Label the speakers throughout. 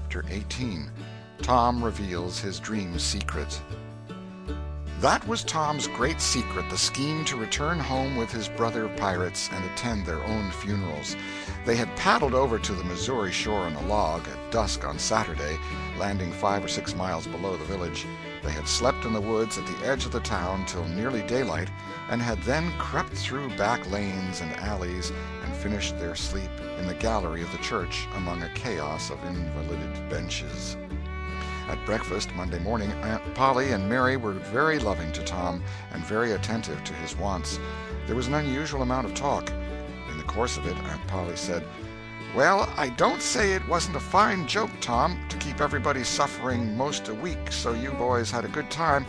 Speaker 1: Chapter 18. Tom Reveals His Dream Secret. That was Tom's great secret, the scheme to return home with his brother pirates and attend their own funerals. They had paddled over to the Missouri shore on a log at dusk on Saturday, landing 5 or 6 miles below the village. They had slept in the woods at the edge of the town till nearly daylight, and had then crept through back lanes and alleys and finished their sleep in the gallery of the church among a chaos of invalided benches. At breakfast Monday morning, Aunt Polly and Mary were very loving to Tom and very attentive to his wants. There was an unusual amount of talk. In the course of it, Aunt Polly said, "Well, I don't say it wasn't a fine joke, Tom, to keep everybody suffering most a week so you boys had a good time,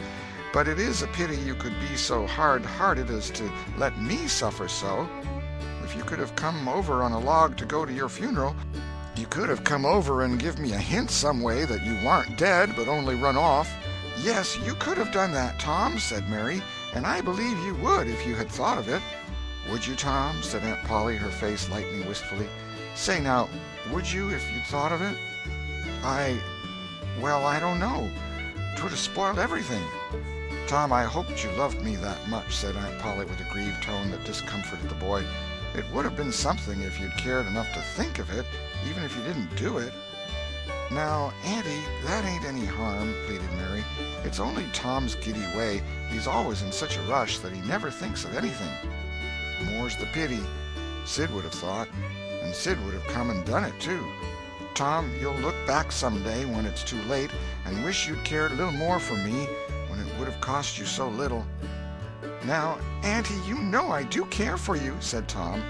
Speaker 1: but it is a pity you could be so hard-hearted as to let me suffer so. If you could have come over on a log to go to your funeral, you could have come over and give me a hint some way that you warn't dead but only run off." "Yes, you could have done that, Tom," said Mary, "and I believe you would if you had thought of it." "Would you, Tom?" said Aunt Polly, her face lightening wistfully. "Say now, would you if you'd thought of it?" Well, I don't know. 'Twould have spoiled everything." "Tom, I hoped you loved me that much," said Aunt Polly with a grieved tone that discomforted the boy. "It would have been something if you'd cared enough to think of it, even if you didn't do it." "Now, Auntie, that ain't any harm," pleaded Mary. "It's only Tom's giddy way. He's always in such a rush that he never thinks of anything." "More's the pity. Sid would have thought, and Sid would have come and done it, too. Tom, you'll look back some day when it's too late and wish you'd cared a little more for me when it would have cost you so little." "Now, Auntie, you know I do care for you," said Tom.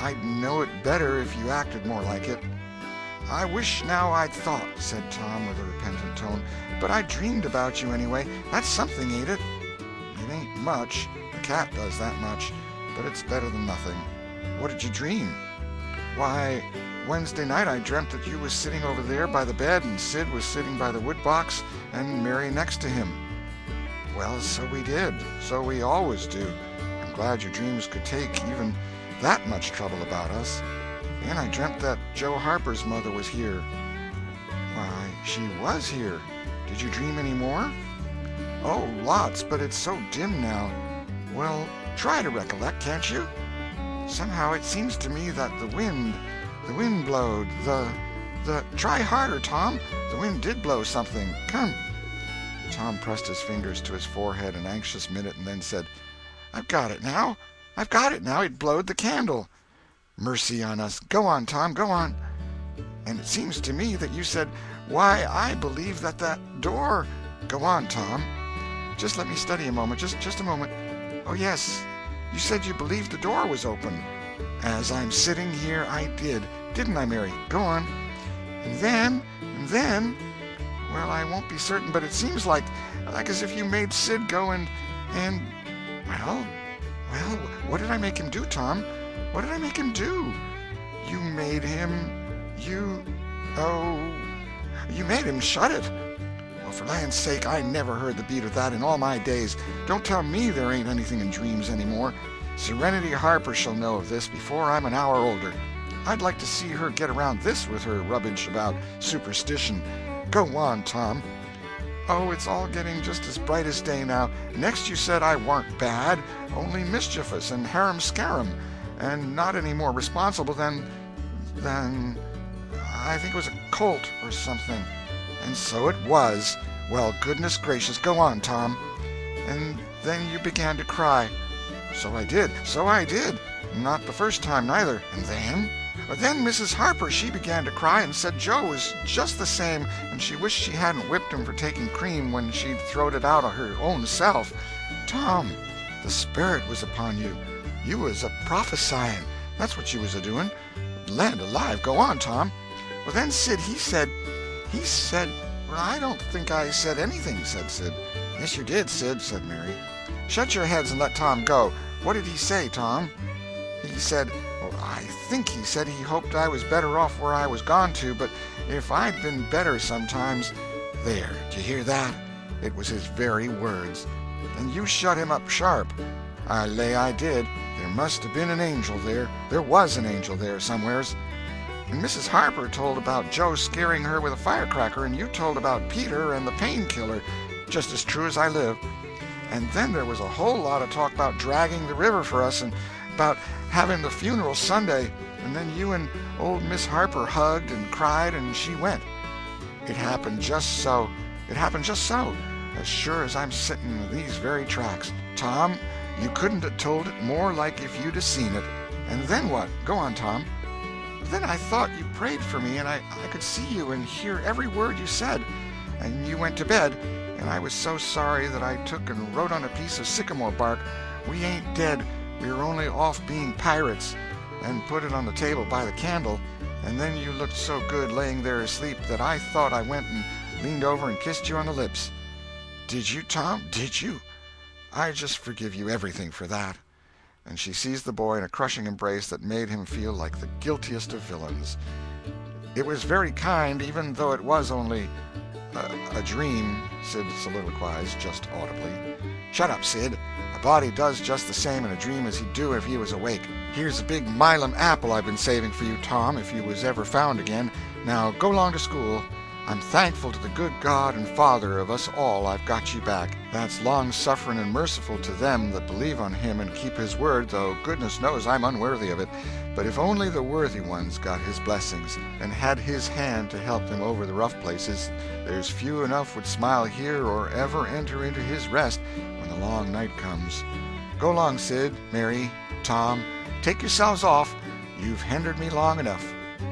Speaker 1: "I'd know it better if you acted more like it." "I wish now I'd thought," said Tom with a repentant tone. "But I dreamed about you anyway. That's something, ain't it?" "It ain't much. A cat does that much. But it's better than nothing." "What did you dream?" "Why, Wednesday night I dreamt that you was sitting over there by the bed and Sid was sitting by the wood box and Mary next to him." "Well, so we did. So we always do. I'm glad your dreams could take even that much trouble about us. And I dreamt that Joe Harper's mother was here." "Why, she was here. Did you dream any more?" "Oh, lots, but it's so dim now." "Well, try to recollect, can't you?" "Somehow it seems to me that the wind blowed, Try harder, Tom. The wind did blow something. Come." Tom pressed his fingers to his forehead an anxious minute and then said, I've got it now. It blowed the candle." "Mercy on us. Go on, Tom, go on." "And it seems to me that you said, 'Why, I believe that door—'" "Go on, Tom." "Just let me study a moment. Just a moment. Oh, yes. You said you believed the door was open." "As I'm sitting here, I did. Didn't I, Mary? Go on." And then, well, I won't be certain, but it seems like as if you made Sid go and, well, what did I make him do, Tom? What did I make him do?" "You made him, you made him shut it." "Well, for land's sake, I never heard the beat of that in all my days. Don't tell me there ain't anything in dreams any more. Serenity Harper shall know of this before I'm an hour older. I'd like to see her get around this with her rubbish about superstition. Go on, Tom." "Oh, it's all getting just as bright as day now. Next you said I warn't bad, only mischievous and harum-scarum, and not any more responsible than I think it was a colt or something." "And so it was. Well, goodness gracious, go on, Tom." "And then you began to cry." So I did. Not the first time, neither." "And then?" "Then Mrs. Harper, she began to cry and said Joe was just the same, and she wished she hadn't whipped him for taking cream when she'd throwed it out of her own self." "Tom, the Spirit was upon you. You was a-prophesying. That's what you was a-doing. Land alive, go on, Tom." "Well, then Sid, he said, well, I don't think I said anything," said Sid. "Yes, you did, Sid," said Mary. "Shut your heads and let Tom go. What did he say, Tom?" "He said, I think he said he hoped I was better off where I was gone to, but if I'd been better sometimes—" "There, did you hear that? It was his very words. And you shut him up sharp." "I lay I did. There must have been an angel there. There was an angel there somewheres." And Mrs. Harper told about Joe scaring her with a firecracker, and you told about Peter and the painkiller, just as true as I live. And then there was a whole lot of talk about dragging the river for us and about having the funeral Sunday, and then you and old Miss Harper hugged and cried, and she went. It happened just so. It happened just so, as sure as I'm sitting in these very tracks. Tom, you couldn't have told it more like if you'd have seen it. And then what? Go on, Tom. Then I thought you prayed for me, and I could see you and hear every word you said. And you went to bed, and I was so sorry that I took and wrote on a piece of sycamore bark, "We ain't dead, we're only off being pirates," and put it on the table by the candle. And then you looked so good laying there asleep that I thought I went and leaned over and kissed you on the lips. Did you, Tom? Did you? I just forgive you everything for that. And she seized the boy in a crushing embrace that made him feel like the guiltiest of villains. It was very kind, even though it was only a dream, Sid soliloquized just audibly. Shut up, Sid. A body does just the same in a dream as he'd do if he was awake. Here's a big Milam apple I've been saving for you, Tom, if you was ever found again. Now go along to school. I'm thankful to the good God and Father of us all I've got you back. That's long-suffering and merciful to them that believe on him and keep his word, though goodness knows I'm unworthy of it. But if only the worthy ones got his blessings and had his hand to help them over the rough places, there's few enough would smile here or ever enter into his rest when the long night comes. Go along, Sid, Mary, Tom. Take yourselves off. You've hindered me long enough.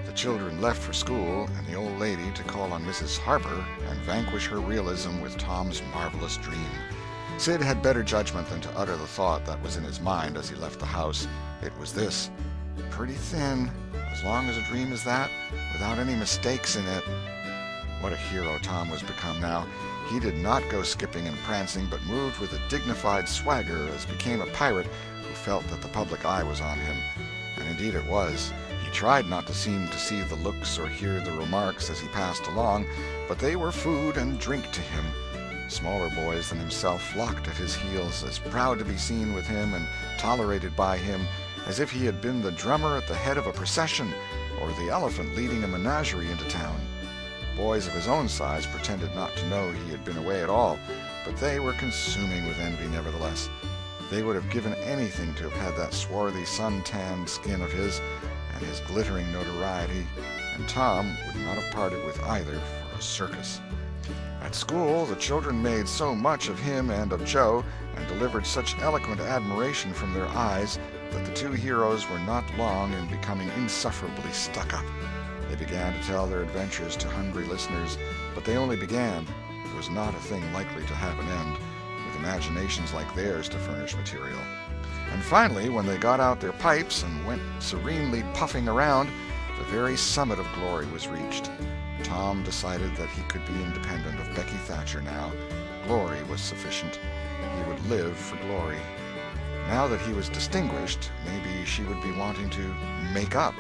Speaker 1: The children left for school, and the old lady to call on Mrs. Harper and vanquish her realism with Tom's marvelous dream. Sid had better judgment than to utter the thought that was in his mind as he left the house. It was this: pretty thin, as long as a dream as that, without any mistakes in it. What a hero Tom was become now. He did not go skipping and prancing, but moved with a dignified swagger as became a pirate who felt that the public eye was on him. And indeed it was. He tried not to seem to see the looks or hear the remarks as he passed along, but they were food and drink to him. Smaller boys than himself flocked at his heels, as proud to be seen with him and tolerated by him as if he had been the drummer at the head of a procession or the elephant leading a menagerie into town. Boys of his own size pretended not to know he had been away at all, but they were consuming with envy nevertheless. They would have given anything to have had that swarthy, sun-tanned skin of his and his glittering notoriety, and Tom would not have parted with either for a circus. At school, the children made so much of him and of Joe, and delivered such eloquent admiration from their eyes, that the two heroes were not long in becoming insufferably stuck-up. They began to tell their adventures to hungry listeners, but they only began. It was not a thing likely to have an end, with imaginations like theirs to furnish material. And finally, when they got out their pipes and went serenely puffing around, the very summit of glory was reached. Tom decided that he could be independent of Becky Thatcher now. Glory was sufficient. He would live for glory. Now that he was distinguished, maybe she would be wanting to make up.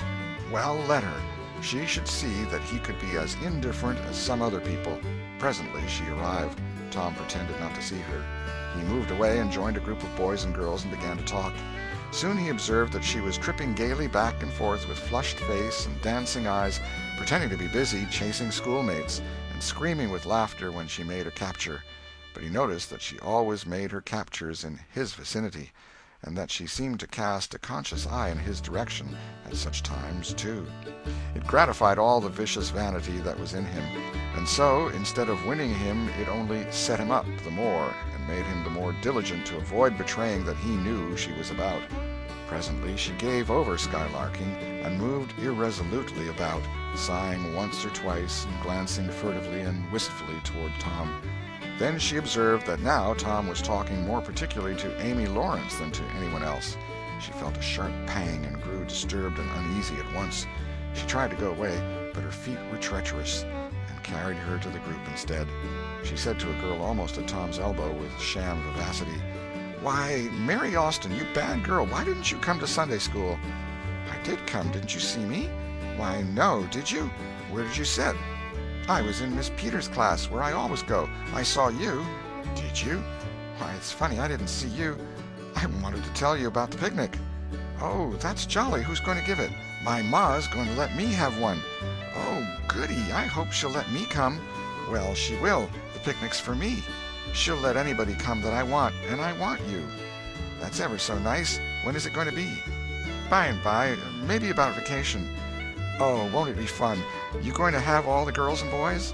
Speaker 1: Well, let her. She should see that he could be as indifferent as some other people. Presently she arrived. Tom pretended not to see her. He moved away and joined a group of boys and girls and began to talk. Soon he observed that she was tripping gaily back and forth with flushed face and dancing eyes, pretending to be busy chasing schoolmates, and screaming with laughter when she made a capture. But he noticed that she always made her captures in his vicinity, and that she seemed to cast a conscious eye in his direction at such times, too. It gratified all the vicious vanity that was in him, and so, instead of winning him, it only set him up the more, and made him the more diligent to avoid betraying that he knew she was about. Presently she gave over skylarking, and moved irresolutely about, sighing once or twice, and glancing furtively and wistfully toward Tom. Then she observed that now Tom was talking more particularly to Amy Lawrence than to anyone else. She felt a sharp pang and grew disturbed and uneasy at once. She tried to go away, but her feet were treacherous, and carried her to the group instead. She said to a girl almost at Tom's elbow with sham vivacity, "Why, Mary Austin, you bad girl, why didn't you come to Sunday school?" "I did come. Didn't you see me?" "Why, no. Did you? Where did you sit?" "I was in Miss Peters' class, where I always go. I saw you." "Did you? Why, it's funny I didn't see you. I wanted to tell you about the picnic." "Oh, that's jolly. Who's going to give it?" My ma's going to let me have one. Oh, goody, I hope she'll let me come. Well, she will. The picnic's for me. She'll let anybody come that I want, and I want you. That's ever so nice. When is it going to be? By and by, maybe about vacation. Oh, won't it be fun? You going to have all the girls and boys?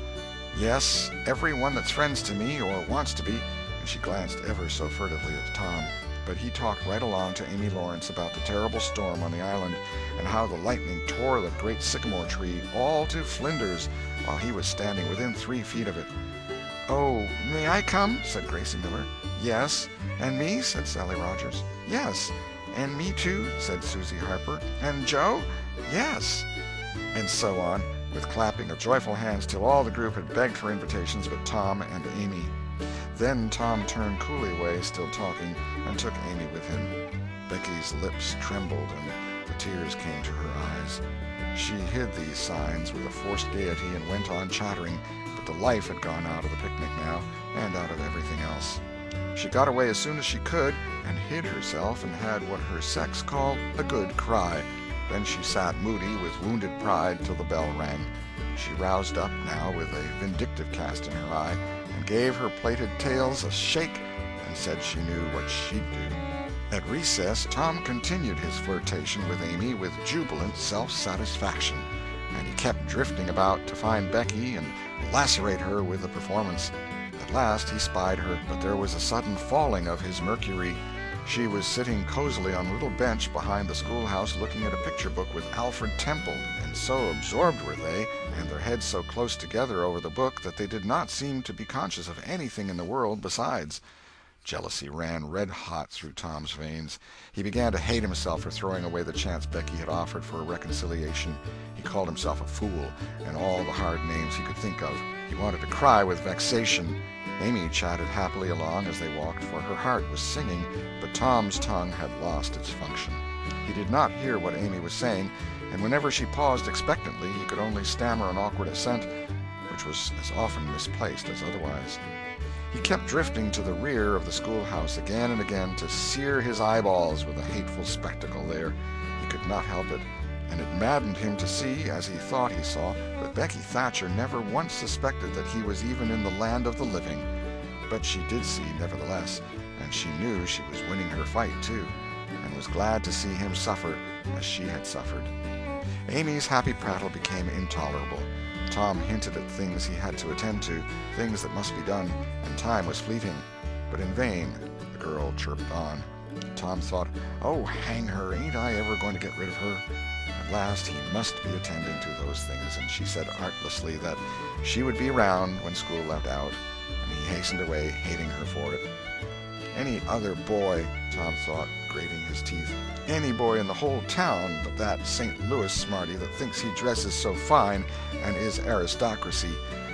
Speaker 1: Yes, every one that's friends to me or wants to be, and she glanced ever so furtively at Tom. But he talked right along to Amy Lawrence about the terrible storm on the island and how the lightning tore the great sycamore tree all to flinders while he was standing within 3 feet of it. Oh, may I come? Said Gracie Miller. Yes. And me? Said Sally Rogers. Yes. And me too? Said Susie Harper. And Joe? Yes. And so on, with clapping of joyful hands till all the group had begged for invitations but Tom and Amy. Then Tom turned coolly away, still talking, and took Amy with him. Becky's lips trembled and the tears came to her eyes. She hid these signs with a forced gaiety and went on chattering, but the life had gone out of the picnic now, and out of everything else. She got away as soon as she could, and hid herself and had what her sex call a good cry. Then she sat moody with wounded pride till the bell rang. She roused up now with a vindictive cast in her eye, and gave her plaited tails a shake, and said she knew what she'd do. At recess, Tom continued his flirtation with Amy with jubilant self-satisfaction, and he kept drifting about to find Becky and lacerate her with the performance. At last he spied her, but there was a sudden falling of his mercury. She was sitting cozily on a little bench behind the schoolhouse looking at a picture book with Alfred Temple, and so absorbed were they, and their heads so close together over the book, that they did not seem to be conscious of anything in the world besides. Jealousy ran red-hot through Tom's veins. He began to hate himself for throwing away the chance Becky had offered for a reconciliation. He called himself a fool, and all the hard names he could think of. He wanted to cry with vexation. Amy chatted happily along as they walked, for her heart was singing, but Tom's tongue had lost its function. He did not hear what Amy was saying, and whenever she paused expectantly, he could only stammer an awkward assent, which was as often misplaced as otherwise. He kept drifting to the rear of the schoolhouse again and again to sear his eyeballs with a hateful spectacle there. He could not help it, and it maddened him to see, as he thought he saw, that Becky Thatcher never once suspected that he was even in the land of the living. But she did see, nevertheless, and she knew she was winning her fight, too, and was glad to see him suffer as she had suffered. Amy's happy prattle became intolerable. Tom hinted at things he had to attend to, things that must be done, and time was fleeting. But in vain the girl chirped on. Tom thought, oh, hang her, ain't I ever going to get rid of her? At last he must be attending to those things, and she said artlessly that she would be around when school left out, and he hastened away, hating her for it. Any other boy, Tom thought, grating his teeth, any boy in the whole town but that St. Louis smarty that thinks he dresses so fine and is aristocracy.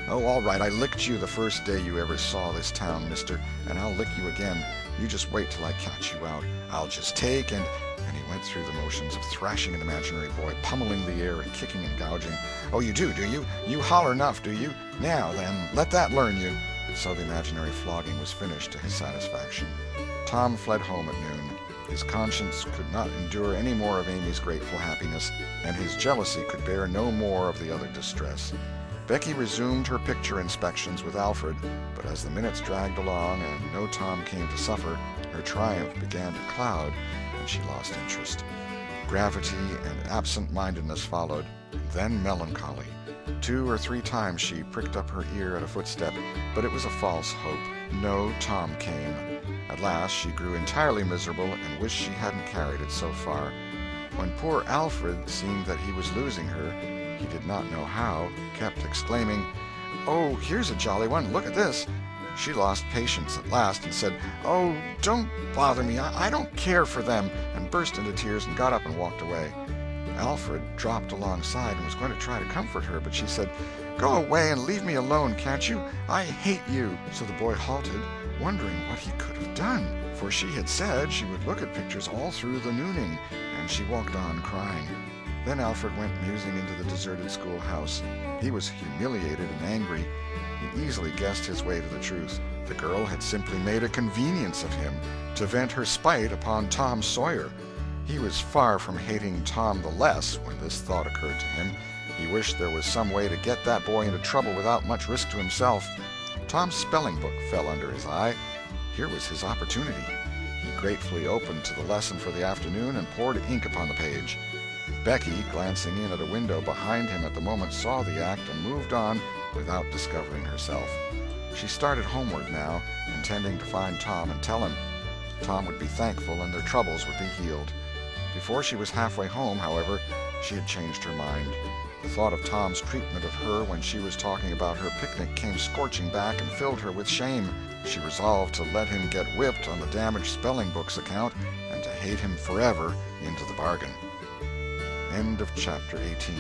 Speaker 1: Oh, all right, I licked you the first day you ever saw this town, mister, and I'll lick you again. You just wait till I catch you out. I'll just take and he went through the motions of thrashing an imaginary boy, pummeling the air and kicking and gouging. Oh, you do you? You holler enough, do you? Now, then, let that learn you. So the imaginary flogging was finished to his satisfaction. Tom fled home at noon. His conscience could not endure any more of Amy's grateful happiness, and his jealousy could bear no more of the other distress. Becky resumed her picture inspections with Alfred, but as the minutes dragged along and no Tom came to suffer, her triumph began to cloud, and she lost interest. Gravity and absent-mindedness followed, then melancholy. 2 or 3 times she pricked up her ear at a footstep, but it was a false hope. No Tom came. At last she grew entirely miserable and wished she hadn't carried it so far. When poor Alfred, seeing that he was losing her, he did not know how, kept exclaiming, "Oh, here's a jolly one, look at this." She lost patience at last and said, "Oh, don't bother me, I don't care for them," and burst into tears and got up and walked away. Alfred dropped alongside and was going to try to comfort her, but she said, "Go away and leave me alone, can't you? I hate you." So the boy halted, wondering what he could have done, for she had said she would look at pictures all through the nooning, and she walked on crying. Then Alfred went musing into the deserted schoolhouse. He was humiliated and angry. He easily guessed his way to the truth. The girl had simply made a convenience of him to vent her spite upon Tom Sawyer. He was far from hating Tom the less when this thought occurred to him. He wished there was some way to get that boy into trouble without much risk to himself. Tom's spelling book fell under his eye. Here was his opportunity. He gratefully opened to the lesson for the afternoon and poured ink upon the page. Becky, glancing in at a window behind him at the moment, saw the act and moved on without discovering herself. She started homeward now, intending to find Tom and tell him. Tom would be thankful and their troubles would be healed. Before she was halfway home, however, she had changed her mind. The thought of Tom's treatment of her when she was talking about her picnic came scorching back and filled her with shame. She resolved to let him get whipped on the damaged spelling book's account and to hate him forever into the bargain. End of chapter 18.